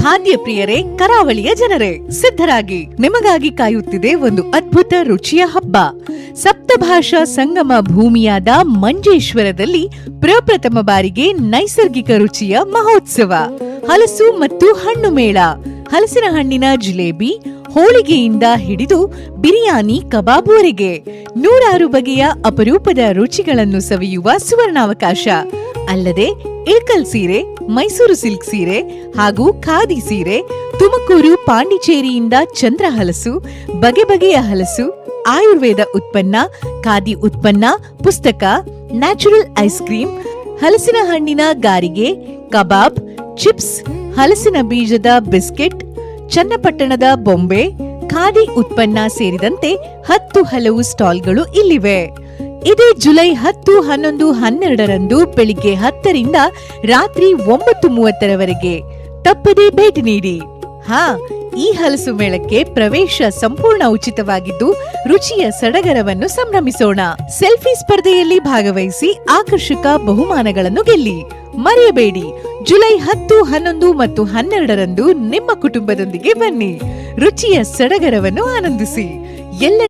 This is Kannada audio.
ಖಾದ್ಯ ಪ್ರಿಯರೇ, ಕರಾವಳಿಯ ಜನರೇ, ಸಿದ್ಧರಾಗಿ ನಿಮಗಾಗಿ ಕಾಯುತ್ತಿದೆ ಒಂದು ಅದ್ಭುತ ರುಚಿಯ ಹಬ್ಬ. ಸಪ್ತಭಾಷಾ ಸಂಗಮ ಭೂಮಿಯಾದ ಮಂಜೇಶ್ವರದಲ್ಲಿ ಪ್ರಪ್ರಥಮ ಬಾರಿಗೆ ನೈಸರ್ಗಿಕ ರುಚಿಯ ಮಹೋತ್ಸವ. ಹಲಸು ಮತ್ತು ಹಣ್ಣು ಮೇಳ, ಹಲಸಿನ ಹಣ್ಣಿನ ಜಿಲೇಬಿ, ಹೋಳಿಗೆಯಿಂದ ಹಿಡಿದು ಬಿರಿಯಾನಿ ಕಬಾಬ್ವರೆಗೆ 106 ಬಗೆಯ ಅಪರೂಪದ ರುಚಿಗಳನ್ನು ಸವಿಯುವ ಸುವರ್ಣಾವಕಾಶ. ಅಲ್ಲದೆ ಇಳ್ಕಲ್ ಸೀರೆ, ಮೈಸೂರು ಸಿಲ್ಕ್ ಸೀರೆ ಹಾಗೂ ಖಾದಿ ಸೀರೆ, ತುಮಕೂರು ಪಾಂಡಿಚೇರಿಯಿಂದ ಚಂದ್ರ ಹಲಸು, ಬಗೆ ಬಗೆಯ ಹಲಸು, ಆಯುರ್ವೇದ ಉತ್ಪನ್ನ, ಖಾದಿ ಉತ್ಪನ್ನ, ಪುಸ್ತಕ, ನ್ಯಾಚುರಲ್ ಐಸ್ ಕ್ರೀಮ್, ಹಲಸಿನ ಹಣ್ಣಿನ ಗಾರಿಗೆ, ಕಬಾಬ್, ಚಿಪ್ಸ್, ಹಲಸಿನ ಬೀಜದ ಬಿಸ್ಕೆಟ್, ಚನ್ನಪಟ್ಟಣದ ಬೊಂಬೆ, ಖಾದಿ ಉತ್ಪನ್ನ ಸೇರಿದಂತೆ 10 ಹಲವು ಸ್ಟಾಲ್ಗಳು ಇಲ್ಲಿವೆ. ಇದೇ ಜುಲೈ 10, 11, 12ರಂದು ಬೆಳಿಗ್ಗೆ 10ರಿಂದ ರಾತ್ರಿ 9:30ರವರೆಗೆ ತಪ್ಪದೇ ಭೇಟಿ ನೀಡಿ. ಈ ಹಲಸು ಮೇಳಕ್ಕೆ ಪ್ರವೇಶ ಸಂಪೂರ್ಣ ಉಚಿತವಾಗಿದ್ದು, ರುಚಿಯ ಸಡಗರವನ್ನು ಸಂಭ್ರಮಿಸೋಣ. ಸೆಲ್ಫಿ ಸ್ಪರ್ಧೆಯಲ್ಲಿ ಭಾಗವಹಿಸಿ ಆಕರ್ಷಕ ಬಹುಮಾನಗಳನ್ನು ಗೆಲ್ಲಿ. ಮರೆಯಬೇಡಿ, ಜುಲೈ 10, 11 ಮತ್ತು 12ರಂದು ನಿಮ್ಮ ಕುಟುಂಬದೊಂದಿಗೆ ಬನ್ನಿ. ರುಚಿಯ ಸಡಗರವನ್ನು ಆನಂದಿಸಿ. ಎಲ್ಲ